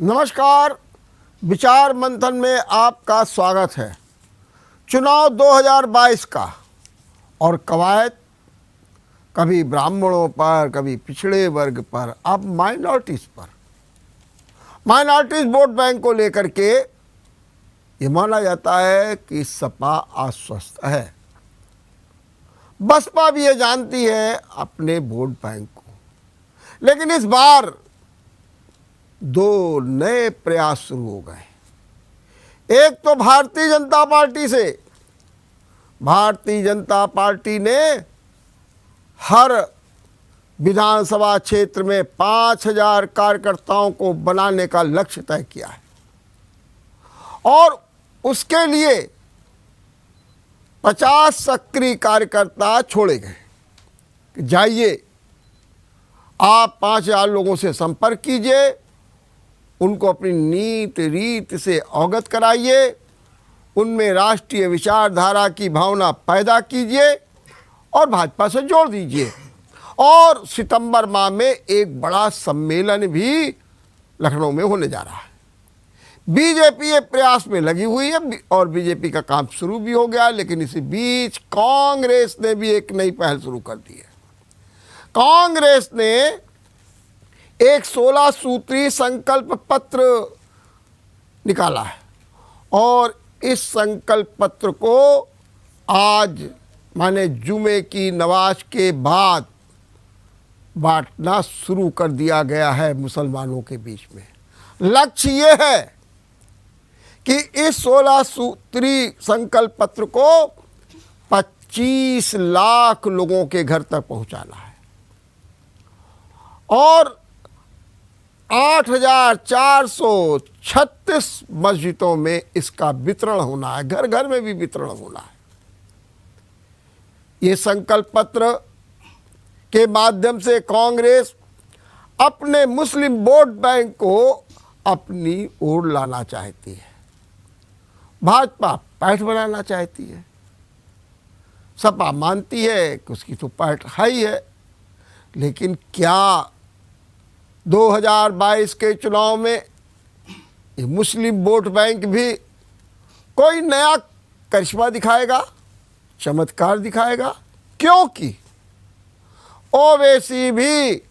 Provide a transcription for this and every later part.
नमस्कार। विचार मंथन में आपका स्वागत है। चुनाव 2022 का और कवायद कभी ब्राह्मणों पर, कभी पिछड़े वर्ग पर, अब माइनॉरिटीज पर। माइनॉरिटीज वोट बैंक को लेकर के ये माना जाता है कि सपा आश्वस्त है। बसपा भी ये जानती है अपने वोट बैंक को, लेकिन इस बार दो नए प्रयास शुरू हो गए। एक तो भारतीय जनता पार्टी से। भारतीय जनता पार्टी ने हर विधानसभा क्षेत्र में 5000 कार्यकर्ताओं को बनाने का लक्ष्य तय किया है और उसके लिए 50 सक्रिय कार्यकर्ता छोड़े गए। जाइए, आप 5000 लोगों से संपर्क कीजिए, उनको अपनी नीति रीत से अवगत कराइए, उनमें राष्ट्रीय विचारधारा की भावना पैदा कीजिए और भाजपा से जोड़ दीजिए। और सितंबर माह में एक बड़ा सम्मेलन भी लखनऊ में होने जा रहा है। बीजेपी ये प्रयास में लगी हुई है और बीजेपी का काम शुरू भी हो गया, लेकिन इसी बीच कांग्रेस ने भी एक नई पहल शुरू कर दी है। कांग्रेस ने एक 16 सूत्री संकल्प पत्र निकाला है और इस संकल्प पत्र को आज माने जुमे की नमाज के बाद बांटना शुरू कर दिया गया है मुसलमानों के बीच में। लक्ष्य ये है कि इस 16 सूत्री संकल्प पत्र को 25 लाख लोगों के घर तक पहुंचाना है और 8436 मस्जिदों में इसका वितरण होना है, घर घर में भी वितरण होना है। ये संकल्प पत्र के माध्यम से कांग्रेस अपने मुस्लिम वोट बैंक को अपनी ओर लाना चाहती है। भाजपा पैठ बनाना चाहती है। सपा मानती है कि उसकी तो पैठ है ही है, लेकिन क्या 2022 के चुनाव में ये मुस्लिम वोट बैंक भी कोई नया करिश्मा दिखाएगा, चमत्कार दिखाएगा? क्योंकि ओवैसी भी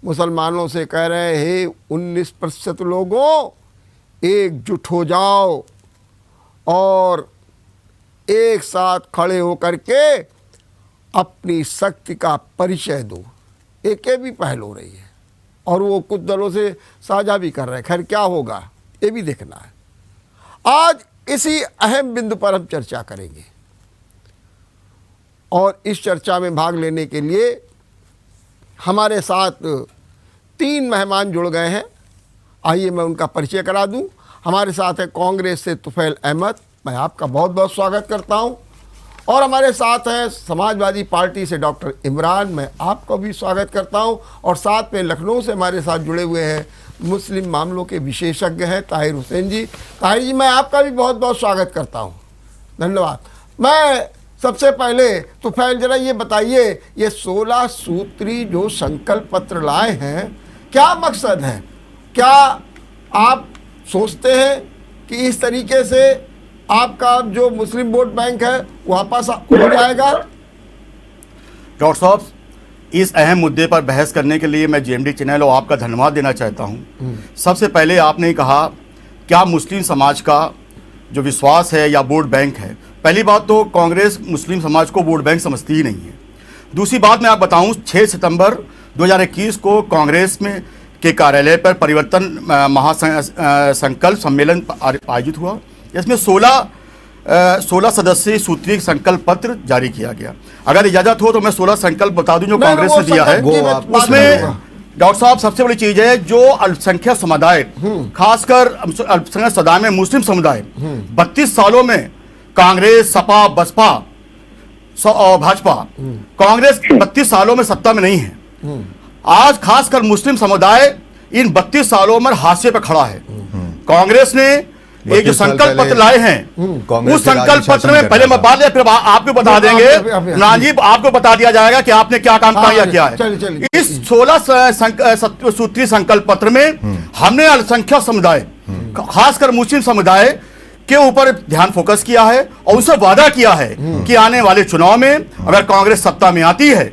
मुसलमानों से कह रहे हैं 19% लोगों एकजुट हो जाओ और एक साथ खड़े होकर के अपनी शक्ति का परिचय दो। एक ये भी पहल हो रही है और वो कुछ दलों से साझा भी कर रहे हैं। खैर क्या होगा ये भी देखना है। आज इसी अहम बिंदु पर हम चर्चा करेंगे और इस चर्चा में भाग लेने के लिए हमारे साथ 3 मेहमान जुड़ गए हैं। आइए मैं उनका परिचय करा दूं। हमारे साथ है कांग्रेस से तुफैल अहमद, मैं आपका बहुत बहुत स्वागत करता हूं। और हमारे साथ हैं समाजवादी पार्टी से डॉक्टर इमरान, मैं आपको भी स्वागत करता हूं। और साथ में लखनऊ से हमारे साथ जुड़े हुए हैं मुस्लिम मामलों के विशेषज्ञ हैं ताहिर हुसैन जी। ताहिर जी, मैं आपका भी बहुत बहुत स्वागत करता हूं। धन्यवाद। मैं सबसे पहले तुफैल जरा ये बताइए, ये 16 सूत्री जो संकल्प पत्र लाए हैं, क्या मकसद है? क्या आप सोचते हैं कि इस तरीके से आपका जो मुस्लिम वोट बैंक है वापस हो जाएगा? डॉक्टर साहब, इस अहम मुद्दे पर बहस करने के लिए मैं जेएमडी चैनल और आपका धन्यवाद देना चाहता हूं। सबसे पहले आपने कहा क्या मुस्लिम समाज का जो विश्वास है या वोट बैंक है। पहली बात तो कांग्रेस मुस्लिम समाज को वोट बैंक समझती ही नहीं है। दूसरी बात मैं आप बताऊं, 6 सितंबर 2021 को कांग्रेस में के कार्यालय पर परिवर्तन महासंकल्प सम्मेलन आयोजित हुआ। इसमें 16 सदस्यीय सूत्रीय संकल्प पत्र जारी किया गया। अगर इजाजत हो तो मैं 16 संकल्प बता दूं जो कांग्रेस ने दिया है। उसमें डॉक्टर साहब सबसे बड़ी चीज है जो अल्पसंख्यक समुदाय, खासकर अल्पसंख्यक समुदाय में मुस्लिम समुदाय 32 सालों में कांग्रेस, सपा, बसपा और भाजपा, कांग्रेस 32 सालों में सत्ता में नहीं है। आज खासकर मुस्लिम समुदाय इन 32 सालों में हाशिए पर खड़ा है। कांग्रेस ने एक जो संकल्प पत्र लाए हैं, कांग्रेस उस के राज्य संकल्प शासन पत्र में कर पहले रहा मैं बात फिर आपको बता हाँ, देंगे अभी- इमरान जी, आपको बता दिया जाएगा कि आपने क्या काम हाँ, किया क्या चलिए, है। चलिए। इस 16 सूत्रीय संकल्प पत्र में हमने अल्पसंख्यक समुदाय, खासकर मुस्लिम समुदाय के ऊपर ध्यान फोकस किया है और उनसे वादा किया है कि आने वाले चुनाव में अगर कांग्रेस सत्ता में आती है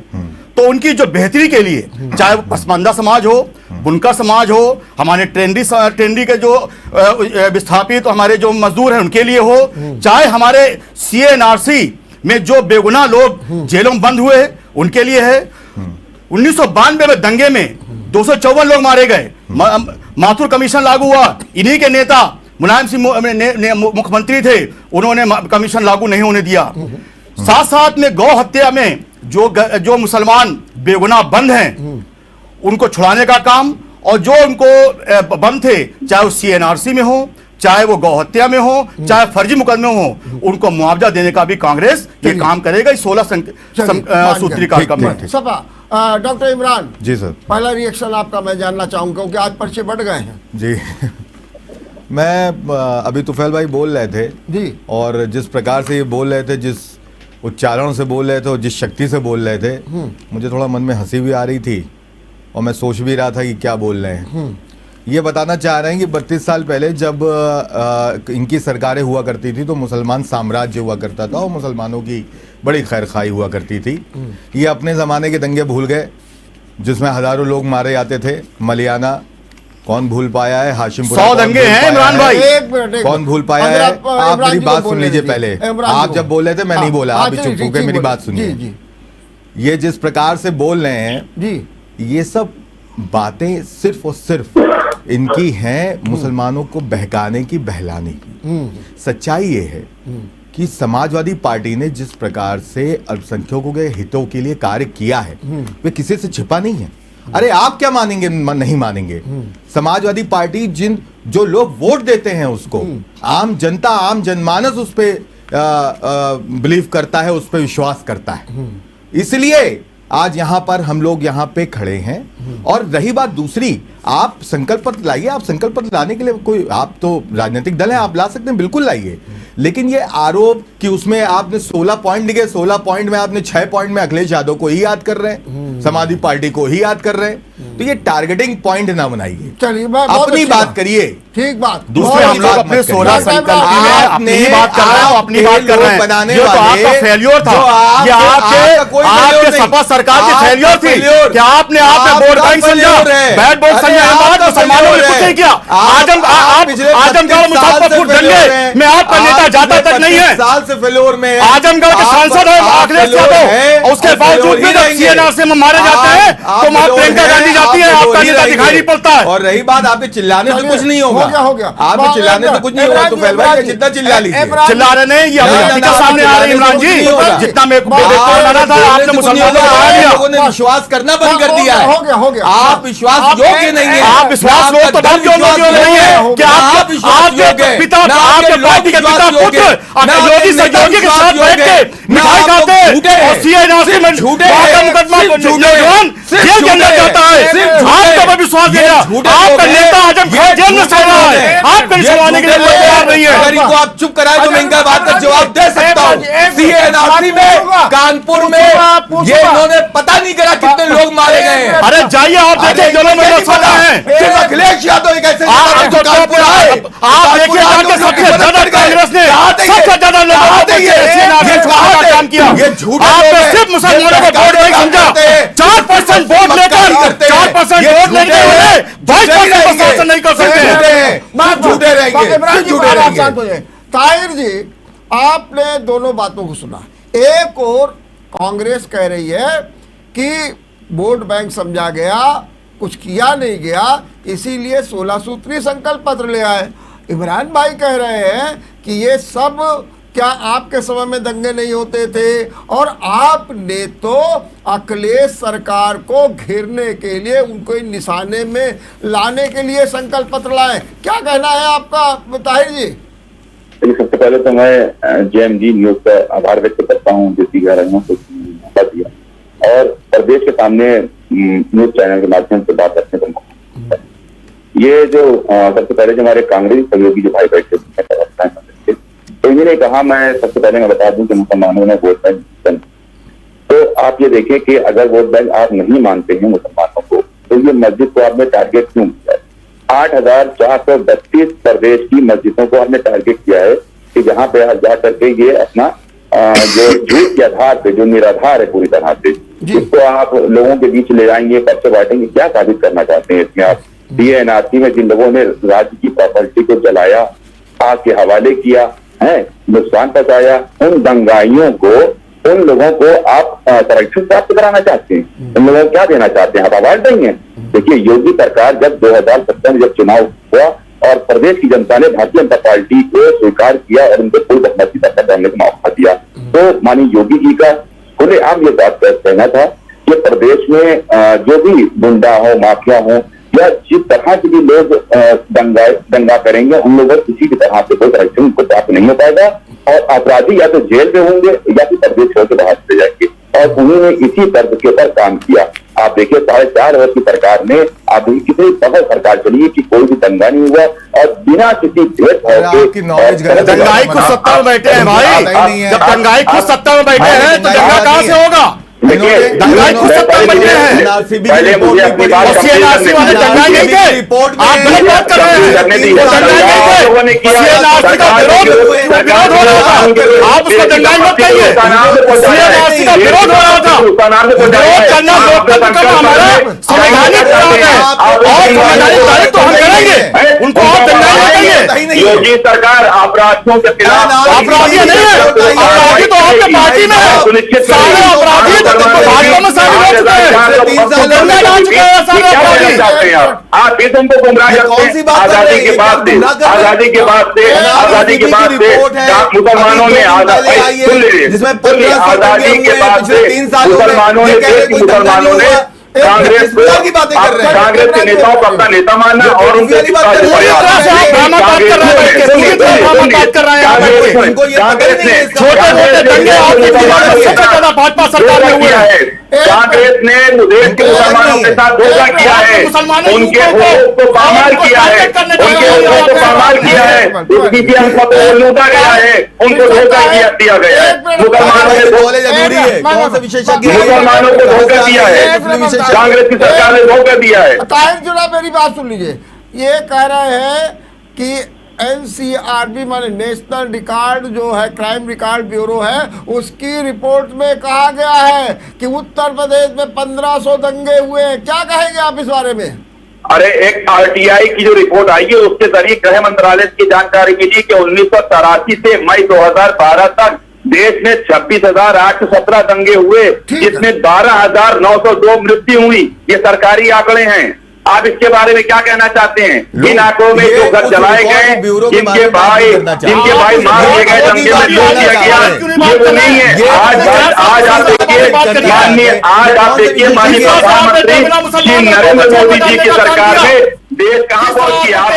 तो उनकी जो बेहतरी के लिए, चाहे वो पसमानदा समाज हो, बुनकर समाज हो, हमारे ट्रेंडी के जो विस्थापित हमारे जो मजदूर हैं उनके लिए हो, चाहे हमारे CNRC में जो बेगुनाह लोग जेलों में बंद हुए उनके लिए है। 1992 में दंगे में 254 लोग मारे गए, माथुर कमीशन लागू हुआ, इन्हीं के नेता मुलायम सिंह मुख्यमंत्री थे, उन्होंने कमीशन लागू नहीं होने दिया। साथ साथ में गौ हत्या में जो मुसलमान बेगुनाह बंद हैं उनको छुड़ाने का काम, और जो उनको बंद थे, चाहे वो CNRC में हो, चाहे वो गौ हत्या में हो, चाहे फर्जी मुकदमे हो, उनको मुआवजा देने का भी कांग्रेस ये काम करेगा इस 16 सूत्रीय कार्यक्रम में। सपा डॉक्टर इमरान जी सर, पहला रिएक्शन आपका मैं जानना चाहूंगा क्योंकि आज पर्चे बढ़ गए हैं जी। मैं अभी तुफैल भाई बोल रहे थे जी, और जिस प्रकार से ये बोल रहे थे, जिस उच्चारण से बोल रहे थे और जिस शक्ति से बोल रहे थे, मुझे थोड़ा मन में हंसी भी आ रही थी और मैं सोच भी रहा था कि क्या बोल रहे हैं। ये बताना चाह रहे हैं कि 32 साल पहले जब इनकी सरकारें हुआ करती थी तो मुसलमान साम्राज्य हुआ करता था और मुसलमानों की बड़ी खैरखाई हुआ करती थी। ये अपने ज़माने के दंगे भूल गए जिसमें हज़ारों लोग मारे जाते थे। मलियाना कौन भूल पाया है, हाशिमपुरा 100 दंगे हैं इमरान भाई, एक मिनट कौन भूल पाया अगर है। आप आप इमरान मेरी जी को बात बोल सुन रहे लीजिए थे, पहले। इमरान जी आप को। जब बोल रहे थे मैं नहीं बोला, आप भी हाँ, चुप ठीक, हो गए, ठीक, मेरी बोलिए। बात सुनिए। जी जी ये जिस प्रकार से बोल रहे हैं, जी, ये सब बातें सिर्फ और सिर्फ इनकी हैं मुसलमानों को बहकाने की, बहलाने की। सच्चाई ये है कि समाजवादी पार्टी ने जिस प्रकार से अल्पसंख्यकों के हितों के लिए कार्य किया है वे किसी से छिपा नहीं है। अरे आप क्या मानेंगे, नहीं मानेंगे। समाजवादी पार्टी जो लोग वोट देते हैं उसको, आम जनता, आम जनमानस उस पर बिलीव करता है, उस पर विश्वास करता है। इसलिए आज यहां पर हम लोग यहां पे खड़े हैं। और रही बात दूसरी, आप संकल्प पत्र लाइए। आप संकल्प पत्र लाने के लिए कोई, आप तो राजनीतिक दल हैं, आप ला सकते हैं, बिल्कुल लाइए। लेकिन ये आरोप कि उसमें आपने 16 पॉइंट लिखे, 16 पॉइंट में आपने 6 पॉइंट में अखिलेश यादव को ही याद कर रहे हैं, समाजवादी पार्टी को ही याद कर रहे हैं। तो ये टारगेटिंग पॉइंट ना बनाइए, चलिए अपनी बात करिए। ठीक बात। दूसरे हम लोग अपने 16 संकल्प में अपनी बात कर रहे हैं, अपनी बात कर रहे हैं। बनाने ये तो आपका फेल्योर था, ये आपके सपा सरकार की फेल्योर थी कि आपने वोट बैंक समझा, बैट बोर्ड समझा, मुसलमानों ने कुछ नहीं किया। आजमगढ़ मुजफ्फरपुर दंगे में आपका नेता जाता तक नहीं है। साल से फेल्योर में आजमगढ़ के सांसद है अखिलेश यादव, उसके बावजूद भी जब CNRC में मारे जाते हैं तो वहां प्रियंका गांधी जाती है, आपका नेता दिखाई नहीं पड़ता है। और रही बात आपके चिल्लाने से कुछ नहीं होगा, हो गया। आपके चिल्लाने से कुछ नहीं होगा। तो फैल भाई जितना चिल्ला लीजिए, चिल्ला रहे नहीं, ये हकीकत सामने आ रही है इमरान जी। जितना मेरे को माना था आपने मुसलमानों को बढ़ा दिया, लोगों ने विश्वास करना बंद कर दिया है। हो गया। आप विश्वास योग्य नहीं है। आप विश्वास लोग तो बहुत योग्य नहीं है कि आपके पिता, आपके पार्टी के पिता पुत्र योगी सहयोगी के साथ बैठ के मिठाई खाते और CNRC में मुकदमा नौजवान जेल के अंदर जाता है। आपका विश्वास देना, आपका नेता आजम खान जेल में सो रहा है, आपको निकलवाने के लिए कोई तैयार नहीं है। अगर इनको आप चुप कराए तो मैं इनका बात का जवाब दे सकता हूँ। CNRC में, कानपुर में ये इन्होंने पता नहीं करा कितने लोग मारे गए हैं। अरे जाइए, आप देखिए जेलों में लोग सो रहे हैं। सिर्फ अखिलेश यादव एक ऐसे आप देखिए सबसे ज्यादा कांग्रेस ने सबसे ज्यादा लोगों को काम किया। आपने सिर्फ मुसलमानों को वोट नहीं समझा, 4% वोट लेकर 4% वोट लेने वाले 22% प्रशासन नहीं कर सकते। झूठे रहेंगे। ताहिर जी, आपने दोनों बातों को सुना। एक और कांग्रेस कह रही है कि वोट बैंक समझा गया, कुछ किया नहीं गया, इसीलिए 16 सूत्रीय संकल्प पत्र ले आए। इमरान भाई कह रहे हैं कि ये सब क्या आपके समय में दंगे नहीं होते थे और आपने तो अखिलेश सरकार को घेरने के लिए, उनको निशाने में लाने के लिए संकल्प पत्र लाए। क्या कहना है आपका ताहिर जी? सबसे पहले तो मैं JMG न्यूज का आभार व्यक्त करता हूँ जिसकी गहराइयों को मौका दिया और प्रदेश के सामने न्यूज चैनल के माध्यम से बात रखने का मौका। ये जो सबसे पहले जो हमारे कांग्रेस सहयोगी जो भाई बैठे ने कहा, मैं सबसे पहले मैं बता दूं कि मुसलमानों ने वोट बैंक, तो आप ये देखें कि अगर वोट बैंक आप नहीं मानते हैं मुसलमानों को, तो ये मस्जिद को आपने टारगेट क्यों किया है? 8,432 प्रदेश की मस्जिदों को हमने टारगेट किया है कि जहां पे आप जा करके ये अपना जो झूठ के आधार पे, जो निराधार है पूरी तरह से, जिसको आप लोगों के बीच ले जाएंगे, पर्चे बांटेंगे, क्या साबित करना चाहते हैं इसमें आप? DNRC में जिन लोगों ने राज्य की प्रॉपर्टी को जलाया, आग के हवाले किया है, नुकसान पहुंचाया, उन दंगाइयों को, उन लोगों को आप संरक्षण प्राप्त कराना चाहते हैं? उन लोगों को क्या देना चाहते हैं? आप अवार्ड देंगे? देखिए, योगी सरकार जब 2017 में जब चुनाव हुआ और प्रदेश की जनता ने भारतीय जनता पार्टी को स्वीकार किया और उनको कोई बहुमत सरकार करने का मौका दिया, तो माननीय योगी जी का खुलेआम ये बात कहना था कि प्रदेश में जो भी गुंडा हो, माफिया हो, या जिस तरह के भी लोग दंगा करेंगे, उन लोगों को किसी भी तरह से कोई संरक्षण को प्राप्त नहीं हो पाएगा और अपराधी या तो जेल में होंगे या फिर प्रदेश छोड़ के बाहर चले जाएंगे। और उन्होंने इसी तर्ज के ऊपर काम किया। आप देखिए, 4.5 वर्ष की सरकार में आप कितनी सफल सरकार चली है कि कोई भी दंगा नहीं हुआ और बिना किसी भेदभाव के। दंगाई खुद सत्ता में बैठे हैं भाई, जब दंगाई खुद सत्ता में बैठे हैं तो दंगा कहां से होगा? दंगाई खुद सत्ता में बैठे हैं, पहले मुझे अपनी बात CNRC वाले दंगाई नहीं थे। आप गलत बात कर रहे हैं, दंगाई नहीं थे, CNRC का विरोध हो रहा था, आप उसको दंगाई मत कहिए। CNRC का विरोध हो रहा था, विरोध करना लोकतंत्र का हमारा संवैधानिक प्रावधान है और संवैधानिक कार्य तो हम करेंगे, उनको आप दंगाई मत कहिए। योगी सरकार अपराधियों के खिलाफ, अपराधी नहीं है, अपराधी तो आपके पार्टी में है, सारे अपराधी भाजपा में शामिल हो चुके हैं, सारे अपराधी। आप फिर तुमको गुमराह करते हैं। आजादी के बाद से मुसलमानों ने आजादी के बाद से मुसलमानों ने कांग्रेस के नेताओं को अपना नेता मानना और उनके भाजपा सरकार में हुए हैं। कांग्रेस ने देश के मुसलमानों के साथ धोखा किया है, उनके हुकूक को पामार किया है, उनके हुकूक को पामार किया है, उसकी को लूटा गया है, उनको धोखा दिया गया है। मुसलमानों को धोखा दिया है, कांग्रेस की सरकार ने धोखा दिया है। ताहिर जुड़ा, मेरी बात सुन लीजिए। ये कह रहे हैं कि NCRB माने नेशनल रिकॉर्ड जो है, क्राइम रिकॉर्ड ब्यूरो है, उसकी रिपोर्ट में कहा गया है कि उत्तर प्रदेश में 1500 दंगे हुए हैं। क्या कहेंगे आप इस बारे में? अरे, एक RTI की जो रिपोर्ट आई है उसके जरिए गृह मंत्रालय की जानकारी मिली कि 1983 से मई 2012 तक देश में 26,817 दंगे हुए, जिसमें 12,902 मृत्यु हुई। ये सरकारी आंकड़े हैं। आप इसके बारे में क्या कहना चाहते हैं? इन आंकड़ों में जो घर जलाए गए, जिनके भाई मार दिए गए, दंगे में लूट दिया गया, ये वो नहीं है। आज आप देखिए माननीय प्रधानमंत्री श्री नरेंद्र मोदी जी की सरकार में देश कहां पहुंची। आप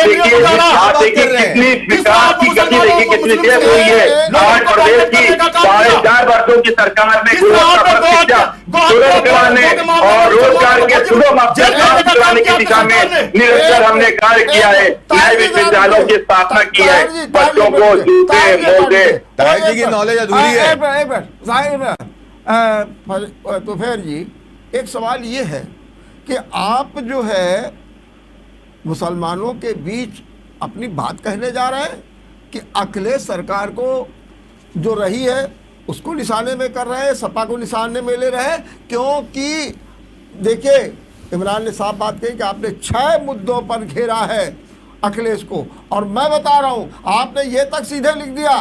देखिए कितनी विकास की गति देखिए, कितनी तेज हुई है। आज प्रदेश की 4.5 वर्षों की सरकार में सुलभ कराने और रोजगार के सुलभ कराने की दिशा में निरंतर हमने कार्य किया है। नए विश्वविद्यालयों की स्थापना की है, बच्चों को जूते मोजे। की नॉलेज अधूरी है। तो फिर जी एक सवाल ये है कि आप जो है मुसलमानों के बीच अपनी बात कहने जा रहे हैं कि अखिलेश सरकार को जो रही है उसको निशाने में कर रहे हैं, सपा को निशाने में ले रहे हैं? क्योंकि देखिए, इमरान ने साफ बात कही कि आपने 6 मुद्दों पर घेरा है अखिलेश को, और मैं बता रहा हूं, आपने ये तक सीधे लिख दिया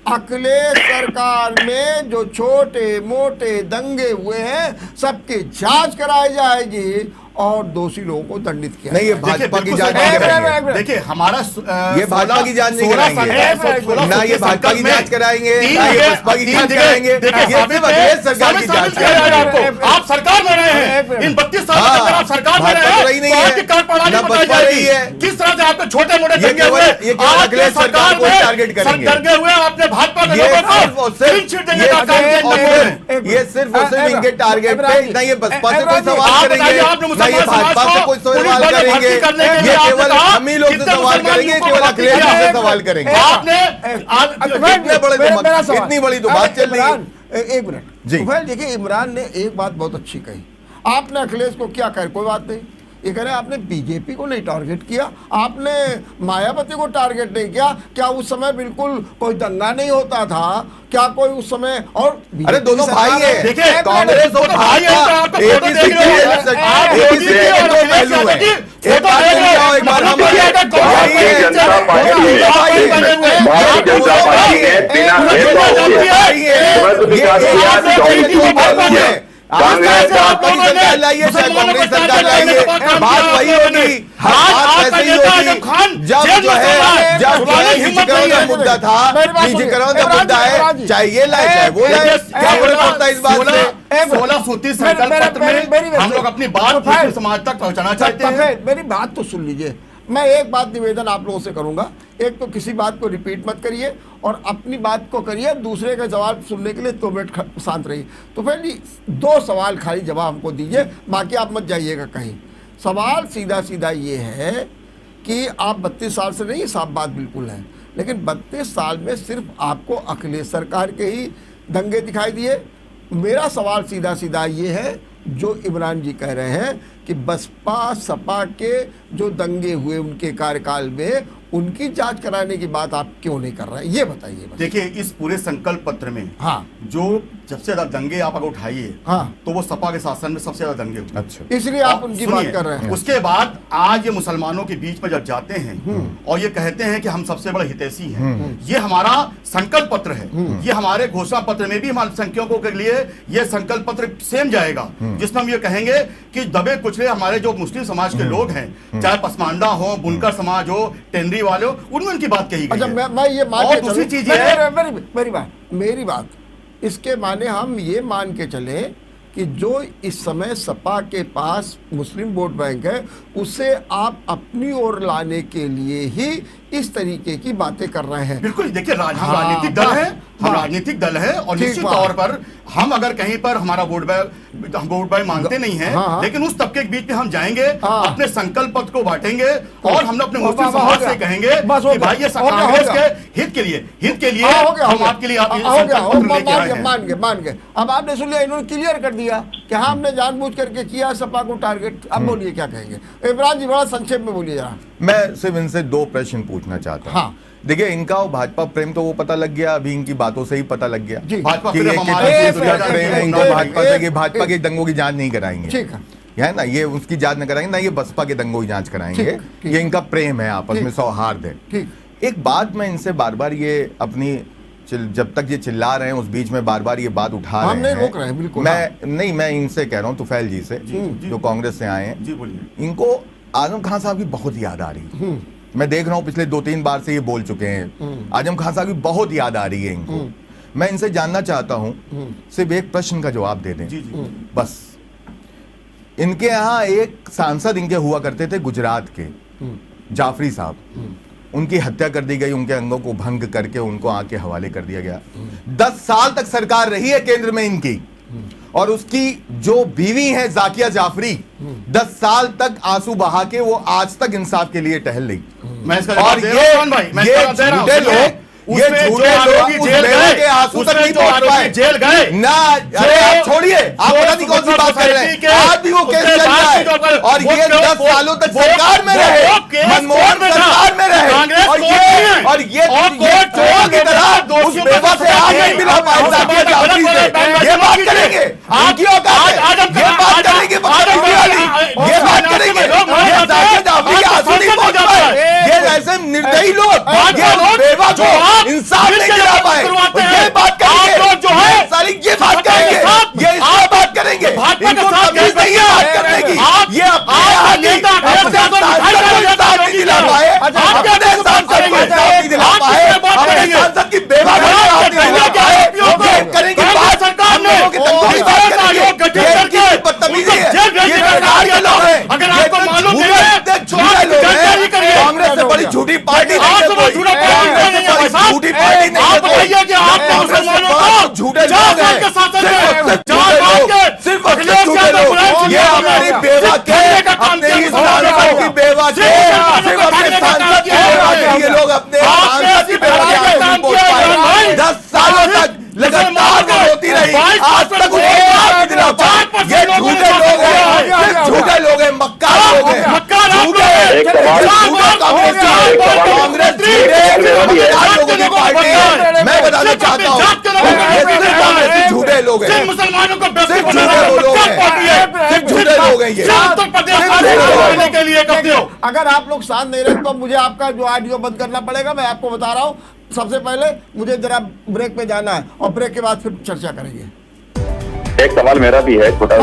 अखिलेश सरकार में जो छोटे मोटे दंगे हुए हैं सबकी जांच कराई जाएगी और दोषी लोगों को दंडित किया। नहीं, ये भाजपा की जांच कराएंगे। देखिए, हमारा ये भाजपा की जांच नहीं कराएंगे ना, ये भाजपा की जांच कराएंगे ना, ये बसपा की जांच कराएंगे। ये सरकार की जांच कराएंगे। आप सरकार में रहे हैं, इन 32 सालों के अंदर आप सरकार में रहे हैं, नहीं तो है, आपकी कार्यप्रणाली ना बताई बसपा रही जाएगी। है। किस तरह से आपके छोटे मोटे ये दंगे केवल- हुए, ये केवल आपके अखिलेश सरकार को में टारगेट करेंगे। दंगे हुए, आपने भाजपा के ये लोगों को सिर्फ और क्लीन चिट सिर्फ देने का काम किया इन लोगों ने। ये सिर्फ और सिर्फ इनके टारगेट पे, ना ये बसपा से कोई आप सवाल बताइए, करेंगे, आपने ना ये मुसलमान भाजपा समाज से को कोई पुलिस सवाल बल में करेंगे, भर्ती करने के लिए ये आपने केवल कहा हम ही लोग से कितने सवाल मुसलमान करेंगे, युवकों केवल को अखिलेश भर्ती जी से किया सवाल करेंगे। आपने इतने बड़े इतनी बड़ी तो बात चल रही है। इमरान, एक मिनट जी। तुफैल, देखिए इमरान ने एक बात बहुत अच्छी कही। आपने अखिलेश को क्या कहा, कोई बात नहीं, ये कह रहे आपने बीजेपी को नहीं टारगेट किया, आपने मायावती को टारगेट नहीं किया। क्या उस समय बिल्कुल कोई दंगा नहीं होता था? क्या कोई उस समय? और अरे दोनों भाई है, देखिए, कांग्रेस और भाई है, तो आपको फोटो देख रहे हो। आप एक ही मोदी जी सिक्के के और दो अखिलेश पहलू यादव हैं। जी, एक फोटो बात देख सुन रहे हो। जाओ, एक बार हम भारतीय जनता पार्टी भारतीय जनता पार्टी कांग्रेस सरकार लाइए, चाहे कांग्रेस सरकार लाइए, बात वही होगी, बात वैसे ही होगी। जब जो है निजीकरण का मुद्दा था, निजीकरण का मुद्दा है, चाहे ये लाए चाहे वो लाए, क्या फर्क पड़ता है इस बात से? 16 सूत्री संकल्प पत्र में हम लोग अपनी बात मुस्लिम समाज तक पहुंचाना चाहते हैं। मेरी बात तो सुन लीजिए। मैं एक बात निवेदन आप लोगों से करूंगा, एक तो किसी बात को रिपीट मत करिए और अपनी बात को करिए, दूसरे का जवाब सुनने के लिए 2 मिनट शांत रहिए। तो फिर 2 सवाल खाली जवाब हमको दीजिए, बाकी आप मत जाइएगा कहीं। सवाल सीधा सीधा ये है कि आप 32 साल से नहीं, साफ बात बिल्कुल है, लेकिन 32 साल में सिर्फ आपको अखिलेश सरकार के ही दंगे दिखाई दिए। मेरा सवाल सीधा सीधा ये है, जो इमरान जी कह रहे हैं कि बसपा सपा के जो दंगे हुए उनके कार्यकाल में, उनकी जांच कराने की बात आप क्यों नहीं कर रहे हैं, ये बताइए बस। देखिए, इस पूरे संकल्प पत्र में हाँ, जो सबसे ज्यादा दंगे आप अगर उठाइए, हाँ, तो वो सपा के शासन में सबसे ज्यादा दंगे हुए। अच्छा, इसलिए आप उनकी बात कर रहे हैं। उसके बाद आज ये मुसलमानों के बीच में जब जाते हैं और ये कहते हैं कि हम सबसे बड़े हितैषी हैं, ये हमारा संकल्प पत्र है, ये हमारे घोषणा पत्र में भी हमारे संख्यकों के लिए ये संकल्प पत्र सेम जाएगा, जिसमें हम ये कहेंगे कि दबे कुचले हमारे जो मुस्लिम समाज के लोग हैं, चाहे पसमांडा हो, बुनकर समाज हो, टेंडरी वाले हो, उनमें उनकी बात कही गई अच्छा, है। मैं ये मान और के दूसरी चलूं- चीज ये है, मेरी बात इसके माने हम ये मान के चले कि जो इस समय सपा के पास मुस्लिम वोट बैंक है, उसे आप अपनी ओर लाने के लिए ही इस तरीके की बातें कर रहे हैं। बिल्कुल, देखिए हम हाँ, राजनीतिक दल है, हम हाँ। राजनीतिक दल है और ठीक निश्चित बात। तौर पर हम अगर कहीं पर हमारा वोट बैंक मानते नहीं है, हाँ, हाँ। लेकिन उस तबके के बीच में हम जाएंगे, हाँ। अपने संकल्प पत्र को बांटेंगे और हम अपने मुस्लिम हो समाज गया। से कहेंगे बस हो कि गया। भाई ये हो गया, कांग्रेस हो गया। के हित के लिए हाँ, हो गया, हम हो आपके लिए आप ये गया, संकल्प पत्र लेके आए हैं। मान गए। अब आपने सुन लिया, इन्होंने क्लियर कर दिया कि हाँ, हमने जानबूझ करके किया सपा को टारगेट। अब बोलिए क्या कहेंगे इमरान जी, बड़ा संक्षेप में बोलिए जरा। मैं सिर्फ इनसे 2 प्रश्न पूछना चाहता हूँ। हाँ। देखिए, इनका और भाजपा प्रेम तो वो पता लग गया, अभी इनकी बातों से ही पता लग गया जी। भाजपा कि प्रेम ये हमारा कितना देश दूसरा दुनिया प्रेम है का इनको एक- भाजपा से, कि एक- भाजपा के दंगों की जांच नहीं कराएंगे, ठीक है। है ना, ये उसकी जांच नहीं कराएंगे, ना ये बसपा के दंगों की जांच कराएंगे। ठीक। ये इनका प्रेम है, आपस ठीक। में सौहार्द है। ठीक। एक बात मैं इनसे बार बार ये अपनी जब तक ये चिल्ला रहे हैं उस बीच में बार बार ये बात उठा हम रहे नहीं हैं, रोक रहे हैं, बिल्कुल। मैं इनसे कह रहा हूँ, तुफैल जी से, जी। जो कांग्रेस से आए हैं, जी बोलिए। इनको आजम खान साहब की बहुत याद आ रही है। मैं देख रहा हूँ पिछले 2-3 बार से ये बोल चुके हैं, आजम खान साहब की बहुत याद आ रही है इनको। मैं इनसे जानना चाहता हूँ, सिर्फ एक प्रश्न का जवाब दे दें जी जी बस। इनके यहाँ एक सांसद इनके हुआ करते थे गुजरात के, जाफरी साहब, उनकी हत्या कर दी गई, उनके अंगों को भंग करके उनको आग के हवाले कर दिया गया। 10 साल तक सरकार रही है केंद्र में इनकी, और उसकी जो बीवी है जाकिया जाफरी, 10 साल तक आंसू बहा के वो आज तक इंसाफ के लिए टहल रही। मैं इसका और जवाब दे रहा हूं, कौन भाई? मैं ये इसका जवाब दे रहा हूं। झूठे सुनिए, लोग, ये उसमें झूठे जो लोग आरोपी उस जेल बेवा गए, के आंसू तक उसमें नहीं जो पहुंच आरोपी पाए। जेल गए ना, अरे आप छोड़िए, आप पता नहीं कौन सी बात कर रहे हैं, आज भी वो केस चल रहा है, और ये 10 सालों तक सरकार में रहे, मनमोहन सरकार में रहे, और ये चोरों की तरह उस बेवा से आग नहीं मिला पाए जाकिया जाफरी से। ये बात करेंगे, आपकी औकात है, ये बात करेंगे बदतमीजी वाली, ये बात करेंगे, ये जाकिया जाफरी के आंसू नहीं पहुंच पाए, ये ऐसे निर्दयी लोग, ये बेवा को इंसाफ नहीं दिला पाए, ये बात करेंगे, जो है सारी ये बात करेंगे, ये इसमें बात करेंगे, इनको तमीज नहीं है बात करने की, ये अपने इंसाफ नहीं दिला पाए, अपने सांसद को इंसाफ नहीं दिला पाए, अपने सांसद की बेवा को इंसाफ नहीं दिला पाए, ये करेंगे बात, हम लोगों के दंगों की बात करेंगे, ये इनकी बदतमीजी है, ये सरकार के लोग हैं, ये झूठे लोग हैं, सिर्फ और सिर्फ झूठे लोग। ये हमारी बेवा के, अपने ही सांसद की बेवा के, सिर्फ अपने सांसद की बेवा के ये लोग अपने सांसद की बेवा के आगे नहीं पहुंच पाए। 10 सालों तक लगातार वो होती रही, आज तक उनको जवाब नहीं दिला पाए। ये झूठे लोग हैं, सिर्फ झूठे लोग हैं, मक्कार लोग हैं, झूठे कांग्रेस झूठे लोगों की पार्टी है। मैं बताना चाहता हूँ, ये सिर्फ कांग्रेस झूठे लोग हैं, मुसलमानों को सिर्फ झूठे लोग हैं, सिर्फ झूठे लोग हैं ये। के लिए करते हो। अगर आप लोग साथ नहीं रहे तो मुझे आपका जो ऑडियो बंद करना पड़ेगा। मैं आपको बता रहा हूं, सबसे पहले मुझे जरा ब्रेक पे जाना है और ब्रेक के बाद फिर चर्चा करेंगे। एक सवाल मेरा भी है छोटा।